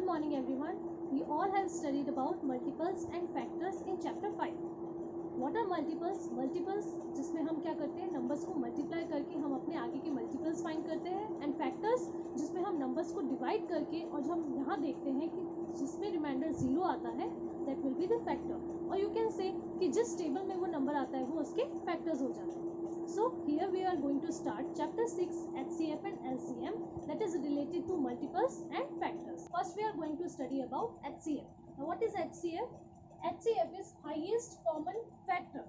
morning everyone. We all have studied about multiples and factors in chapter 5. What are multiples? Multiples जिसमें हम क्या करते हैं, numbers को मल्टीप्लाई करके हम अपने आगे के मल्टीपल्स फाइंड करते हैं, एंड फैक्टर्स जिसमें हम नंबर्स को डिवाइड करके और जो हम यहाँ देखते हैं कि जिसमें रिमाइंडर 0 आता है that will be the factor, और यू कैन से कि जिस टेबल में वो नंबर आता है वो उसके फैक्टर्स हो जाते हैं. So here we are going to start chapter 6 HCF and LCM, that is related to multiples and factors. First we are going to study about HCF. Now what is HCF? HCF is highest common factor.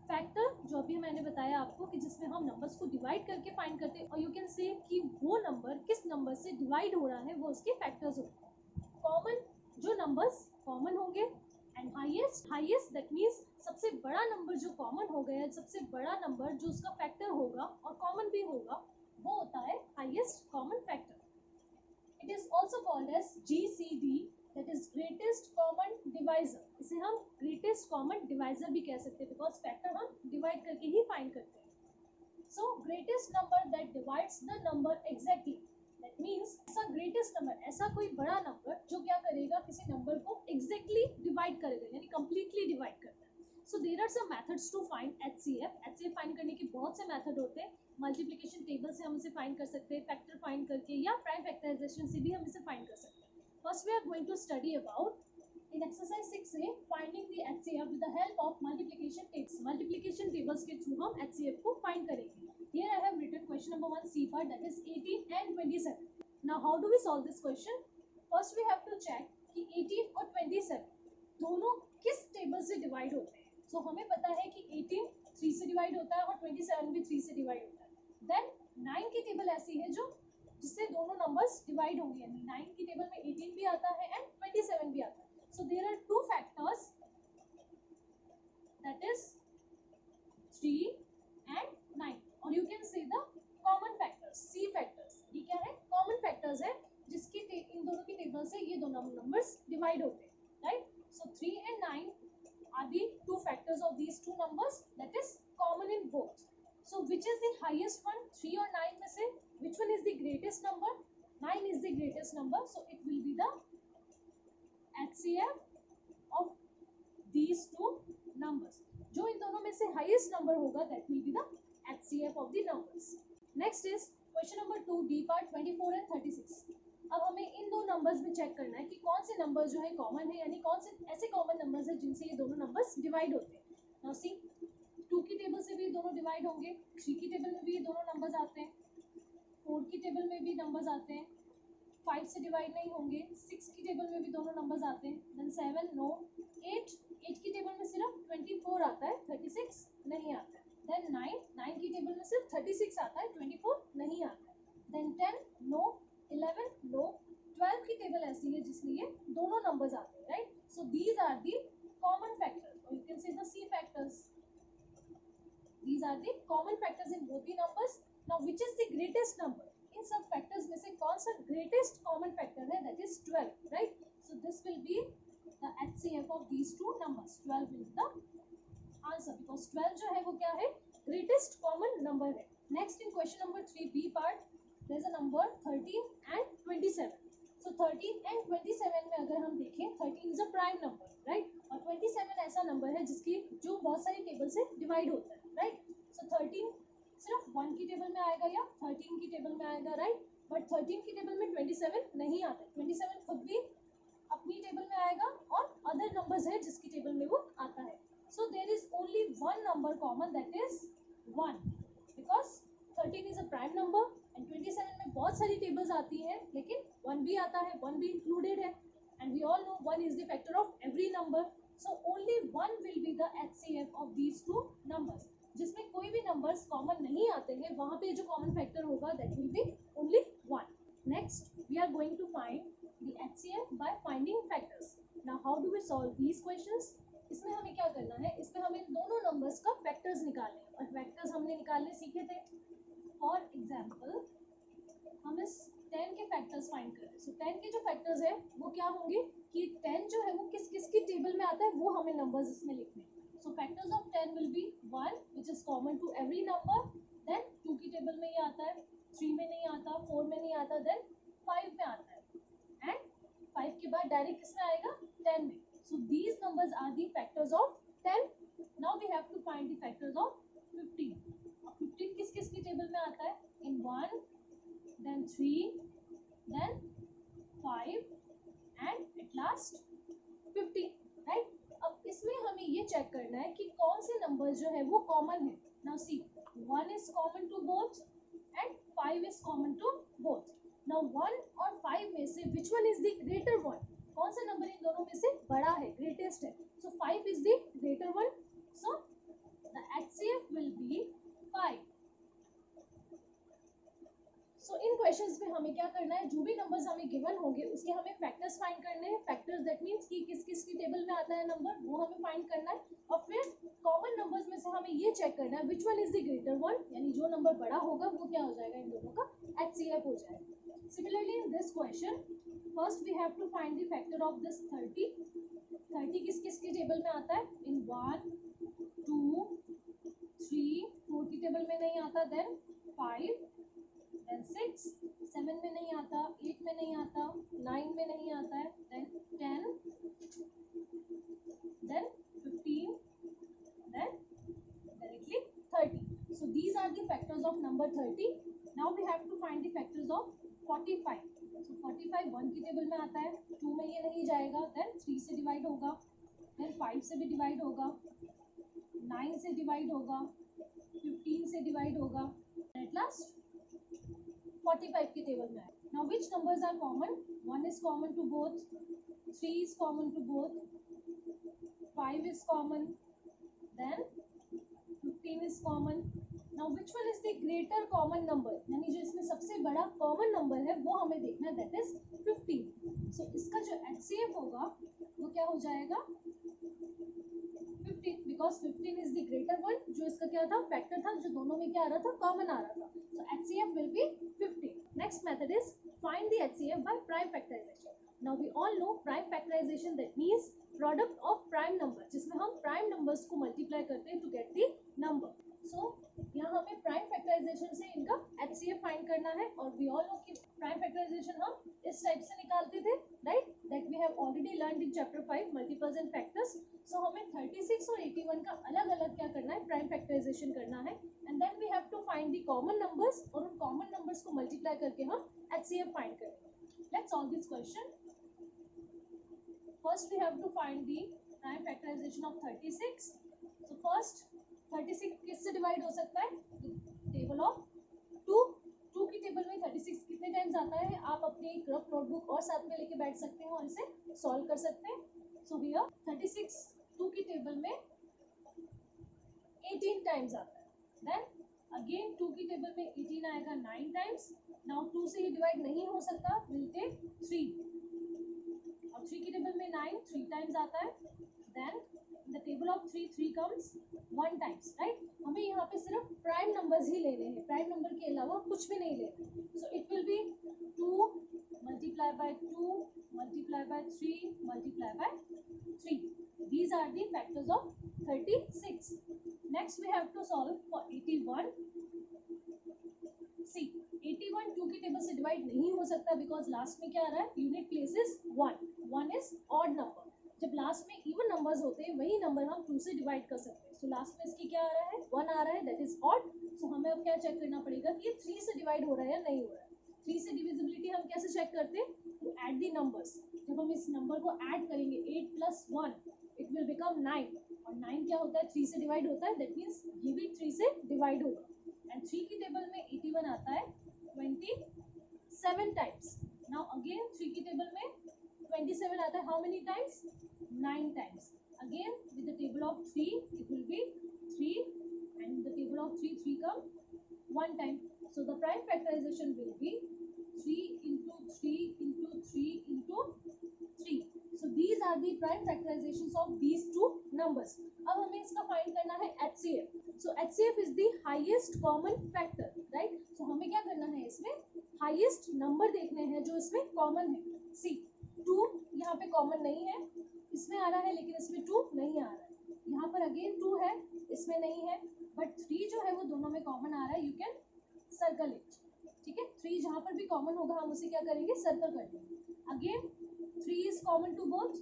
Factor जो अभी मैंने बताया आपको कि जिसमें हम numbers को divide करके फाइंड करते हैं, और यू कैन से कि वो नंबर किस नंबर से डिवाइड हो रहा है वो उसके फैक्टर्स होते हैं. कॉमन जो नंबर्स कॉमन होंगे, एंड हाईएस्ट दैट मीन्स सबसे बड़ा नंबर जो कॉमन हो गया, सबसे बड़ा नंबर जो उसका फैक्टर होगा और कॉमन भी होगा, वो होता है highest common factor. It is also called as GCD, that is greatest common divisor. इसे हम ग्रेटेस्ट कॉमन डिवाइजर भी कह सकते हैं बिकॉज फैक्टर हम डिवाइड करके ही फाइंड करते हैं. सो greatest number that divides the number exactly, that means ऐसा ग्रेटेस्ट नंबर, ऐसा कोई बड़ा नंबर जो क्या करेगा, किसी नंबर को एग्जैक्टली डिवाइड करेगा, यानी कंप्लीटली डिवाइड करता है. So there are some methods to find HCF. HCF find करने के बहुत से मेथड होते हैं. मल्टीप्लिकेशन टेबल से हम इसे फाइंड कर सकते हैं, फैक्टर फाइंड करके, या प्राइम फैक्टराइजेशन से भी हम इसे फाइंड कर सकते हैं. First we are going to study about in exercise 6 finding the HCF with the help of multiplication tables. Multiplication tables के थ्रू हम HCF को फाइंड करेंगे. Here I have written question number 1 C part, that is 18 and 27. Now how do we solve this question? First we have to check कि 18 और 27 दोनों किस table से divide होते हैं. So हमें पता है कि 18 3 से डिवाइड होता है और 27 भी 3 से डिवाइड होता है. Then 9 की टेबल ऐसी है जो जिससे दोनों नंबर्स डिवाइड होंगे, यानी 9 की टेबल में 18 भी आता है एंड 27 भी आता है. So there are two factors, that is 3 and 9, और you can see the common factors, C factors. ये क्या है? Common factors है जिसकी इन दोनों की टेबल से ये दोनों नंबर्स डिवाइड होते हैं, right? So 3 and 9 are the two factors of these two numbers that is common in both. So which is the highest one? 3 और 9 में से which one is the greatest number? 9 is the greatest number, so it will be the HCF of these two numbers. जो इन दोनों में से highest number होगा that will be the HCF of the numbers. Next is question number 2 D part 24 and 36. अब हमें इन दो numbers में check करना है कि कौन से नंबर जो है कॉमन है, यानी कौन से ऐसे कॉमन नंबर्स हैं जिनसे ये दोनों नंबर्स डिवाइड होते हैं. नाउ सी 2 की टेबल से भी दोनों डिवाइड होंगे, 3 की टेबल में भी ये दोनों नंबर्स आते हैं, 4 की टेबल में भी नंबर्स आते हैं, 5 से डिवाइड नहीं होंगे, 6 की टेबल में भी दोनों नंबर्स आते हैं, देन 7 नो, 8 की टेबल में सिर्फ 24 आता है, 36 नहीं आता है, देन 9 की टेबल में सिर्फ 36 आता है, 24 नहीं आता है, देन 10 नो, 11 नो, 12 की टेबल ऐसी है जिसमें ये दोनों नंबर्स आते हैं, right? So these are the common factors, और you can say the C factors. These are the common factors in both the numbers. Now which is the greatest number? इन सब फैक्टर्स में से कौन सा ग्रेटेस्ट कॉमन फैक्टर है? That is 12, right? So this will be the HCF of these two numbers. 12 will be the answer because 12 जो है वो क्या है? ग्रेटेस्ट कॉमन नंबर है. Next in question number 3 B part there is a number 13 and 27. So 13 and 27 में अगर हम देखें, 13 is a prime number, right? और 27 ऐसा नंबर है जिसकी जो बहुत सारी टेबल से डिवाइड होता है, राइट? सो 13 सिर्फ 1 की टेबल में आएगा या 13 की टेबल में आएगा, राइट? बट 13 की टेबल में 27 नहीं आता. 27 खुद भी अपनी टेबल में आएगा और अदर नंबर्स है जिसकी टेबल में वो आता है. So there is only one number common, that is 1, because 13 is a prime number and 27 में बहुत सारी टेबल्स आती हैं लेकिन 1 भी आता है, 1 भी इंक्लूडेड है, and we all know 1 is the factor of every number. So only 1 will be the HCF of these two numbers. जिसमें कोई भी नंबर्स कॉमन नहीं आते हैं वहां पे जो कॉमन फैक्टर होगा that will be only 1. Next we are going to find the HCF by finding factors. Now how do we solve these questions? इसमें हमें क्या करना है, इसमें हमें दोनों नंबर्स का फैक्टर्स निकालने हैं, और फैक्टर्स हमने निकालने सीखे थे. फॉर एग्जाम्पल हम इस 10 के फैक्टर्स फाइंड करें. सो 10 के जो फैक्टर्स है वो क्या होंगे कि 10 जो है वो किस किस की टेबल में आता है वो हमें नंबर्स इसमें लिखने हैं. So factors of 10 will be 1 which is common to every number, then 2 की टेबल में ये आता है, 3 में नहीं आता, 4 में नहीं आता, then 5 में आता है, and 5 बाद डायरेक्ट किसमें आएगा 10 में. So these numbers are the factors of 10. Now we have to find the factors of 15. अब 15 किस किस की टेबल में आता है? In 1, then 3, then 5 and at last 15, right. अब इसमें हमें ये चेक करना है कि कौन से नंबर जो है वो कॉमन है. Now see 1 is common to both and 5 is common to both. Now 1 और 5 में से which one is the greater one? कौन सा नंबर इन दोनों में से बड़ा है, greatest है? So 5 is the greater one. So the HCF will be 5. So in questions में हमें क्या करना है, जो भी नंबर्स हमें गिवन होंगे उसके हमें फैक्टर्स फाइंड करने हैं. फैक्टर्स दैट मींस कि किस किस की टेबल में आता है नंबर, वो हमें फाइंड करना है. और फिर कॉमन नंबर्स में से हमें ये चेक करना है which one is the greater one, यानी जो नंबर बड़ा होगा वो क्या हो जाएगा, इन दोनों का HCF हो जाएगा. Similarly in this question first we have to find the factor of this 30. 30 किस किस की टेबल में आता है? इन 1, 2, 3, 4 की टेबल में नहीं आता, देन 5, then 6, 7 में नहीं आता, 8 में नहीं आता, 9 में नहीं आता है, then 10, then 15, then directly 30. So these are the factors of number 30. Now we have to find the factors of 45. So 45 1 की टेबल में आता है, 2 में ये नहीं जाएगा, then 3 से डिवाइड होगा, then 5 से भी डिवाइड होगा, 9 से डिवाइड होगा, 15 से डिवाइड होगा, एट लास्ट 45 की टेबल में आए. Now which numbers are common? 1 is common to both, 3 is common to both, 5 is common, then 15 is common. Now which one is the greater common number? यानी जो इसमें सबसे बड़ा common number है वो हमें देखना है, that is 15. So इसका जो HCF होगा वो क्या हो जाएगा 15, because 15 is the greater one. जो इसका क्या था, फैक्टर था, जो दोनों में क्या आ रहा था, कॉमन आ रहा था. So HCF will be 15. Next method is find the HCF by prime factorization. Now we all know prime factorization, that means product of prime number, जिसमें हम prime numbers को multiply करते हैं to get the number. So यहाँ हमें prime factorization से इनका HCF find करना है. और we all know कि prime factorization हम इस टाइप से निकालते थे, right? That we have already learned in chapter 5 multiples and factors. So हमें 36 और 81 का अलग अलग क्या करना है, प्राइम फैक्टराइजेशन करना है. And then we have to find the common numbers, और उन कॉमन नंबर्स को मल्टीप्लाई करके हम HCF फाइंड करेंगे. Let's solve this question. First we have to find the prime factorization of 36. So first 36 किससे divide हो सकता है? Table of 2. 2 की टेबल में 36 कितने टाइम्स आता है, आप अपनी एक रफ नोटबुक और साथ में लेके बैठ सकते हैं और इसे सॉल्व कर सकते हैं. सो हियर 36 2 की टेबल में 18 टाइम्स आता है. देन अगेन 2 की टेबल में 18 आएगा 9 टाइम्स. नाउ 2 से ही डिवाइड नहीं हो सकता, विल टेक 3. और 3 की टेबल में 9 3 टाइम्स आता है. Then the table of 3 comes 1 times, right. हमें यहाँ पे सिर्फ प्राइम नंबर्स ही लेने हैं, प्राइम नंबर के अलावा कुछ भी नहीं लेना. So it will be 2 multiply by 2 multiply by 3 multiply by 3. These are the factors of 36. Next we have to solve for 81. See 81 2 की टेबल से डिवाइड नहीं हो सकता, because लास्ट में क्या आ रहा है, unit place is 1. 1 is odd number. जब लास्ट में इवन नंबर्स होते हैं वही नंबर हम 2 से डिवाइड कर सकते हैं. सो लास्ट में इसकी क्या आ रहा है, 1 आ रहा है, दैट इज ऑड. सो हमें अब क्या चेक करना पड़ेगा कि ये 3 से डिवाइड हो रहा है या नहीं हो रहा है. 3 से डिविजिबिलिटी हम कैसे चेक करते हैं, टू ऐड द नंबर्स. जब हम इस नंबर को ऐड करेंगे 8 + 1 इट विल बिकम 9. और 9 क्या होता है, 3 से डिवाइड होता है, दैट मीन्स ये भी 3 से डिवाइड होगा. एंड 3 की टेबल में 81 आता है 27 टाइम्स. नाउ अगेन 3 की टेबल में 27 आता है, how many times, 9 times. Again with the table of 3 it will be 3, and the table of 3 come 1 time. So the prime factorization will be 3 into 3 into 3 into 3. So these are the prime factorizations of these two numbers. अब हमें इसका find करना है HCF. So HCF is the highest common factor, right? So हमें क्या करना है, इसमें highest number देखने हैं जो इसमें common है. See 2 यहाँ पे common नहीं है, इसमें आ रहा है लेकिन इसमें 2 नहीं आ रहा है. यहाँ पर अगेन 2 है, इसमें नहीं है, बट 3 जो है वो दोनों में कॉमन आ रहा है. यू कैन सर्कल इट, ठीक है. 3 जहाँ पर भी कॉमन होगा हम उसे क्या करेंगे, सर्कल कर देंगे. Again 3 is is common to both.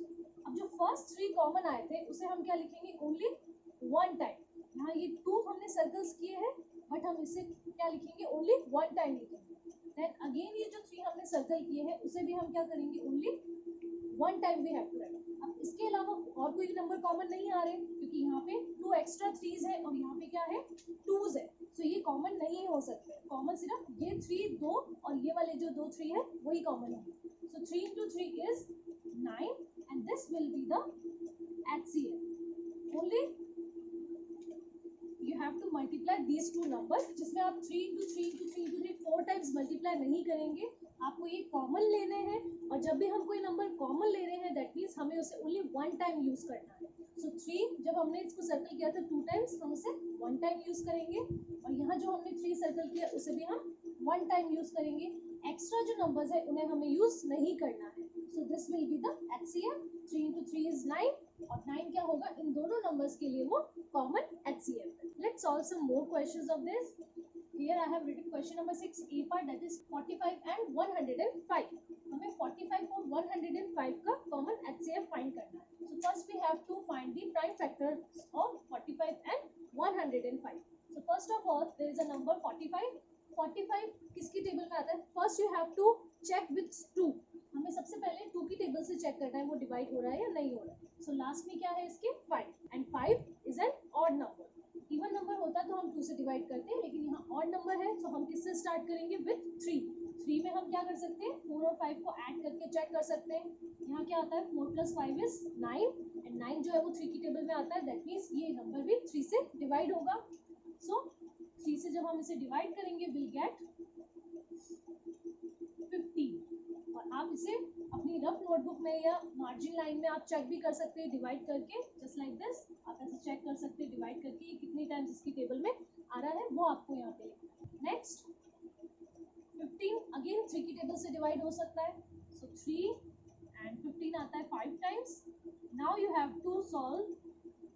अब जो फर्स्ट 3 कॉमन आए थे उसे हम क्या लिखेंगे, ओनली वन टाइम. यहाँ ये 2 हमने सर्कल्स किए हैं बट हम इसे क्या लिखेंगे, ओनली वन टाइम लिखेंगे. देन अगेन ये जो 3 हमने सर्कल किए हैं उसे भी हम क्या करेंगे, only one time we have to right. अब इसके अलावा और कोई नंबर कॉमन नहीं आ रहे क्योंकि यहाँ पे 2 एक्स्ट्रा 3s है और यहाँ पे क्या है, 2s है. सो ये कॉमन नहीं हो सकते. कॉमन सिर्फ ये 3 2 और ये वाले जो 2 3 है वही कॉमन होंगे. सो 3 into 3 is 9 and this will be the HCF. Only you have to multiply these two numbers, जिसमें आप 3 into 3 into 3 into 3 4 times multiply नहीं करेंगे. आपको ये कॉमन लेने हैं और जब भी हम कोई नंबर कॉमन ले रहे हैं दैट मीन्स हमें उसे ओनली वन टाइम यूज करना है. सो 3 जब हमने इसको सर्कल किया था 2 टाइम्स, हम उसे वन टाइम यूज करेंगे और यहाँ जो हमने 3 सर्कल किया उसे भी हम वन टाइम यूज करेंगे. एक्स्ट्रा जो नंबर्स है उन्हें हमें यूज नहीं करना है. सो this will be the HCF. 3 into 3 is 9 और 9 क्या होगा, इन दोनों नंबर्स के लिए वो कॉमन HCF है. Let's solve some more questions of this. Here I have written question number 6 A part, that is 45 and 105. हमें 45 और 105 का कॉमन HCF फाइंड करना है. So first we have to find the prime factors of 45 and 105. So first of all there is a number 45. 45 किसकी table में आता है, first you have to check with 2. हमें सबसे पहले 2 की टेबल से चेक करना है वो डिवाइड हो रहा है या नहीं हो रहा है. सो लास्ट में क्या है इसके 5 and 5 is an odd number. Even number होता तो हम 2 से डिवाइड करते हैं लेकिन यहाँ ऑड नंबर है. तो हम किससे स्टार्ट करेंगे, विथ 3. 3 में हम क्या कर सकते हैं, 4 और 5 को ऐड करके चेक कर सकते हैं. यहाँ क्या आता है, 4 + 5 इज 9 एंड 9 जो है वो 3 की टेबल में आता है. दैट मीन्स ये नंबर भी 3 से डिवाइड होगा. सो 3 से जब हम इसे डिवाइड करेंगे विल गेट 15. और आप इसे अपनी रफ नोटबुक में या मार्जिन लाइन में आप चेक भी कर सकते हैं डिवाइड करके, जस्ट लाइक दिस. आप ऐसे चेक कर सकते हैं डिवाइड करके ये कितनी टाइम्स इसकी टेबल में आ रहा है वो आपको यहाँ पे लिखना है. नेक्स्ट 15 अगेन 3 की टेबल से डिवाइड हो सकता है. सो 3 एंड 15 आता है 5 times. Now you have to solve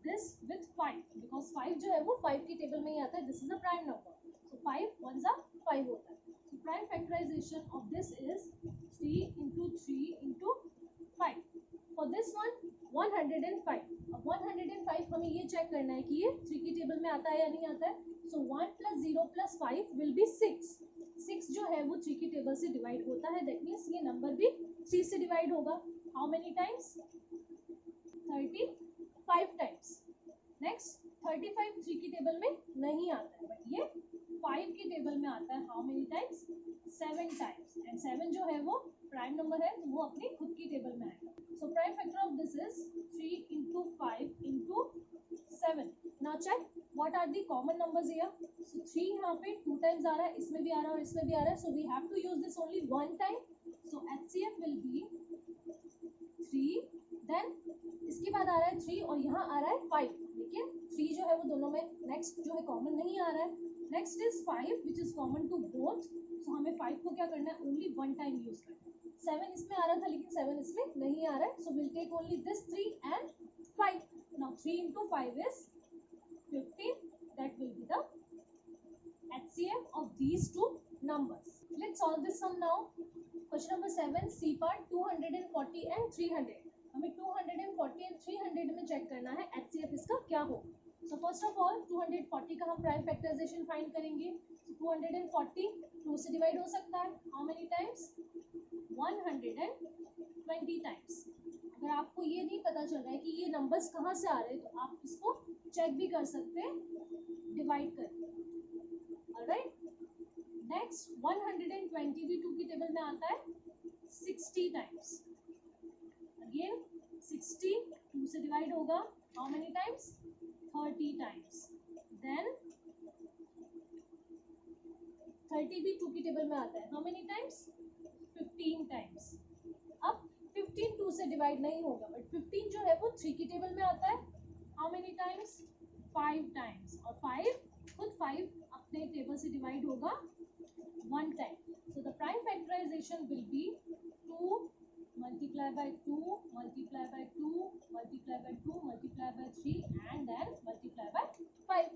this with 5 because 5 जो है वो 5 की टेबल में ही आता है. This is a prime number. So 5 1s are 5 होता है. So prime factorization of this is 3 into 3 into 5. For this one 105. अब 105 हमें ये चेक करना है कि ये 3 की टेबल में आता है या नहीं आता है. So 1 + 0 + 5 will be 6. 6 जो है वो 3 की टेबल से डिवाइड होता है. दैट मीन्स ये नंबर भी 3 से डिवाइड होगा. How many times, 35 times. Next 35 3 की टेबल में नहीं आता है बट ये 5 की टेबल में आता है. How many times, 7 times. And 7 जो है वो प्राइम नंबर है तो वो अपनी खुद की टेबल में आएगा. So prime factor of this is 3 into 5 into 7. Now check what are the common numbers here. So 3 यहाँ पे 2 टाइम्स आ रहा है, इसमें भी आ रहा है और इसमें भी आ रहा है. So we have to use this only one time. So HCF will be 3. Then इसके बाद आ रहा है 3 और यहाँ आ रहा है 5. लेकिन 3 जो है वो दोनों में नेक्स्ट जो है कॉमन नहीं आ रहा है. Next is 5 which is common to both. So हमें 5 को क्या करना है, ओनली वन टाइम यूज करना है. 7 इसमें आ रहा था लेकिन 7 इसमें नहीं आ रहा है. So will take only this 3 and 5. Now 3 into 5 is 15. That will be the HCF of these two numbers. Let's solve this sum now. Question number 7 C part, 240 and 300. हमें 240 and 300 में चेक करना है HCF इसका क्या होगा. So first of all 240 का हम prime factorisation find करेंगे. So 240 2 से डिवाइड हो सकता है. How many times, 120 times. अगर आपको ये नहीं पता चल रहा है कि ये नंबर्स कहाँ से आ रहे हैं तो आप इसको चेक भी कर सकते हैं डिवाइड करके. ऑलराइट. नेक्स्ट 120 भी 2 की टेबल में आता है 60 टाइम्स. अगेन 60 2 से डिवाइड होगा. How many times, 30 times. Then 30 भी 2 की टेबल में आता है. How many times, 15 times. अब 15 2 से डिवाइड नहीं होगा बट 15 जो है वो 3 की टेबल में आता है. How many times, 5 times. और 5 खुद 5 अपने टेबल से डिवाइड होगा one time. So the prime factorization will be 2 multiply by 2 multiply by 2 multiply by 2 multiply by 3 and then multiply by 5.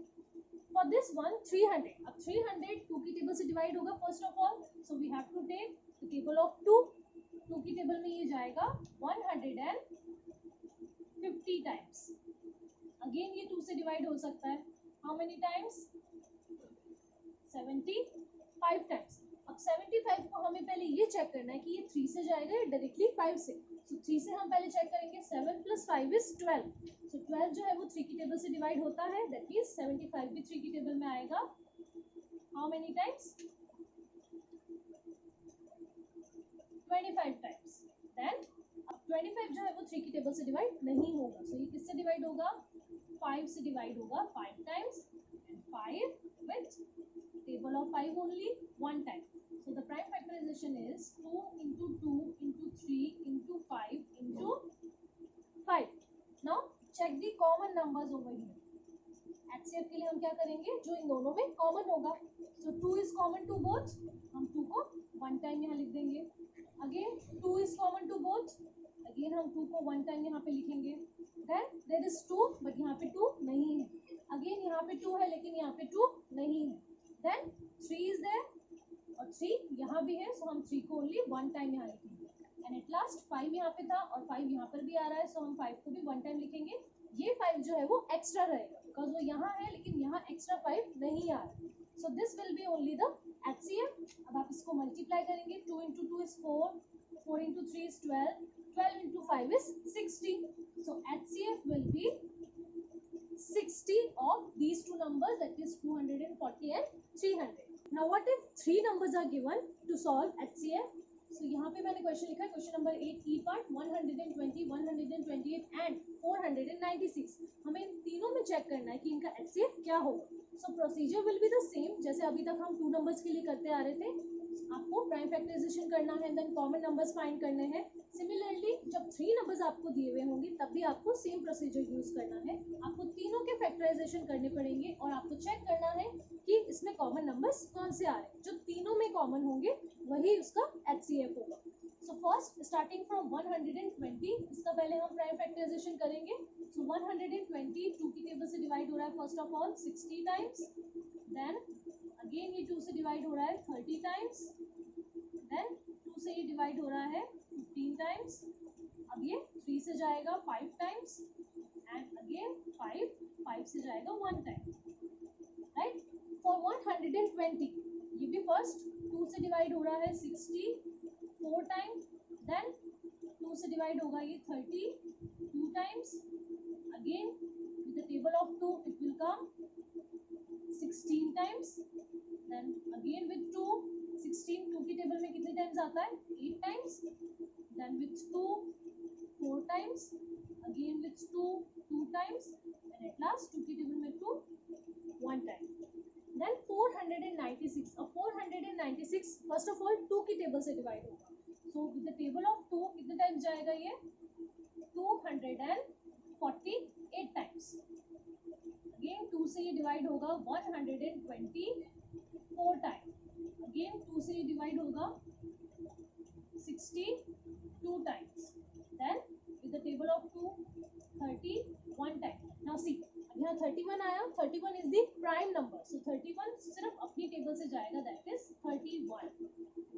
For this one 300. अब 300 2 की टेबल से डिवाइड होगा first of all. So we have to take the table of 2. 2 की table में ये जाएगा 100 2 से divide हो सकता है. How many times? 75 टाइम्स. अब 75 को हमें पहले ये चेक करना है कि ये 3 से जाएगा या डायरेक्टली 5 से. सो 3 से हम पहले चेक करेंगे. 7 + 5 इज 12. सो 12 जो है वो 3 की टेबल से डिवाइड होता है. दैट मीन्स 75 भी 3 की टेबल में आएगा. How many times? 25 times. Then अब 25 जो है वो 3 की टेबल से डिवाइड नहीं होगा. सो ये किससे डिवाइड होगा? 5 से डिवाइड होगा 5 times. And 5 with table of 5 only one time. So the prime factorization is 2 into 2 into 3 into 5 into 5. Now check the common numbers over here. HCF के लिए हम क्या करेंगे? जो इन दोनों में कॉमन होगा. So 2 is common to both. हम 2 को one time यहाँ लिख देंगे. Again 2 is common to both. Again हम 2 को one time यहाँ पे लिखेंगे. Then there is 2 but यहाँ पे 2 नहीं है. Again यहाँ पे 2 है लेकिन यहाँ पे 2 नहीं है. Then 3 is there और 3 यहाँ भी है. So हम 3 को only one time यहाँ लिखेंगे. And at last 5 यहाँ पे था और 5 यहाँ पर भी आ रहा है. So हम 5 को भी one time लिखेंगे. ये 5 जो है वो एक्स्ट्रा रहेगा बिकॉज वो यहाँ है लेकिन यहाँ एक्स्ट्रा 5 नहीं आ रहा. So this will be only the HCF. अब आप इसको मल्टीप्लाई करेंगे. 2 into 2 is 4. 4 into 3 is 12. 12 into 5 is 60. So HCF will be 60 of these two numbers, that is 240 and 300. Now what if three numbers are given to solve HCF? So यहाँ पे मैंने question लिखा है. Question number 8 E part 120, 128 and 496. हमें इन तीनों में check करना है कि इनका HCF क्या होगा. So procedure will be the same जैसे अभी तक हम 2 नंबर्स के लिए करते आ रहे थे. आपको प्राइम फैक्टराइजेशन करना है, देन कॉमन नंबर्स फाइंड करने हैं. सिमिलरली जब 3 नंबर्स आपको दिए हुए होंगे तब भी आपको सेम प्रोसीजर यूज करना है. आपको तीनों के फैक्टराइजेशन करने पड़ेंगे और आपको चेक करना है कि इसमें कॉमन नंबर्स कौन से आ रहे हैं. जो तीनों में कॉमन होंगे वही उसका HCF होगा. सो फर्स्ट स्टार्टिंग फ्रॉम 120, इसका पहले हम प्राइम फैक्टराइजेशन करेंगे. सो 120 2 की टेबल से डिवाइड हो रहा है first of all 60 times. Then again ये 2 से डिवाइड हो रहा है 30 टाइम्स. देन 2 से ये डिवाइड हो रहा है 15 टाइम्स. अब ये 3 से जाएगा 5 टाइम्स एंड अगेन 5 से जाएगा 1 टाइम. राइट. फॉर 120 ये भी फर्स्ट 2 से डिवाइड हो रहा है 60 4 टाइम्स. देन 2 से डिवाइड होगा ये 30 2 times. Again with the table of 2 it will come 16 times. Then again with 2 16 2 की टेबल में कितने टाइम्स आता है? 8 times. Then with 2 4 times. Again with 2 2 times and at last 2 की टेबल में 2 1 टाइम. देन 496. अब 496 फर्स्ट ऑफ ऑल 2 की table से डिवाइड होगा. So with the table of 2 कितने टाइम्स जाएगा? ये 248 टाइम्स. अगेन 2 से ये डिवाइड होगा 124 टाइम. अगेन 2 से ये डिवाइड होगा 62 times. Then with the table of 2 31 time. Now see यहाँ 31 आया. 31 is the prime number. So 31 सिर्फ अपनी टेबल से जाएगा. That is 31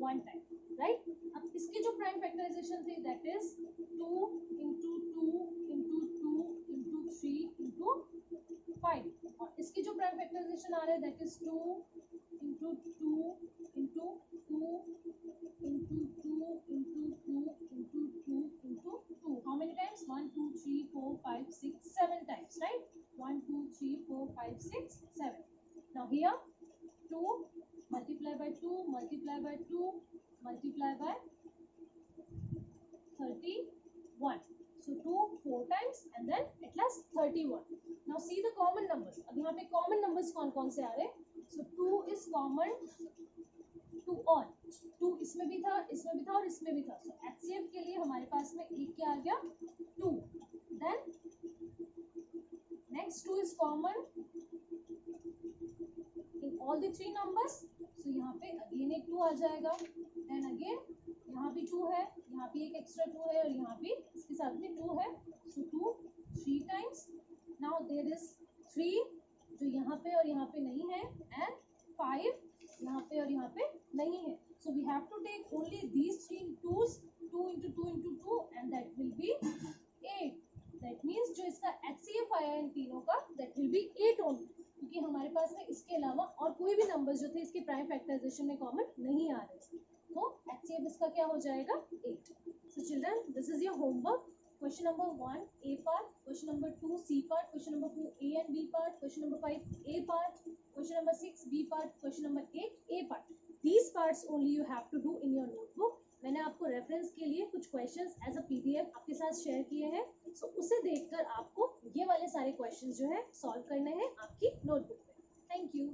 1 time. राइट. अब इसके जो प्राइम फैक्टराइजेशन थे that is 2 into 2 into 2 into 3 into 5. और इसके जो प्राइम फैक्टराइजेशन आ रहे हैं that is 2 into 2 into 2 into 2 into 2 into 2 into 2. How many times? 1 2 3 4 5 6 7 times. Right. 1 2 3 4 5 6 7. Now here 2 multiply by 2 multiply by 2 multiply by 31. So 2 4 times and then at last 31. Now see the common numbers. अब यहाँ पे common numbers कौन कौन से आ रहे हैं? So 2 is common to all. 2 इसमें भी था, इसमें भी था और इसमें भी था. So HCF के लिए हमारे पास में एक क्या आ गया? 2. Then next 2 is common in all the 3 numbers. So यहाँ पे again एक 2 आ जाएगा. Then again यहाँ भी 2 है, यहाँ भी एक एक्स्ट्रा 2 है और यहाँ भी इसके साथ में 2 है. So 2 3 times. Now there is 3 जो यहाँ पे और यहाँ पे नहीं है and 5 यहाँ पे और यहाँ पे नहीं है. So we have to take only these 3 2's. 2 into 2 into 2 and that will be 8. That means जो इसका HCF आया इन तीनों का that हमारे पास में इसके अलावा और कोई भी नंबर्स जो थे इसके प्राइम फैक्टराइजेशन में कॉमन नहीं आ रहे थे, तो HCF इसका क्या हो जाएगा 8. So children this is your homework. Question number 1 A part, question number 2 C part, question number 4 A and B part, question number 5 A part, question number 6 B part, question number 8 A part. These parts only you have to do in your notebook. मैंने आपको reference के लिए कुछ questions as a PDF आपके साथ share किए हैं, सो उसे देखकर आपको ये वाले सारे क्वेश्चंस जो है सॉल्व करने हैं आपकी नोटबुक में. Thank you.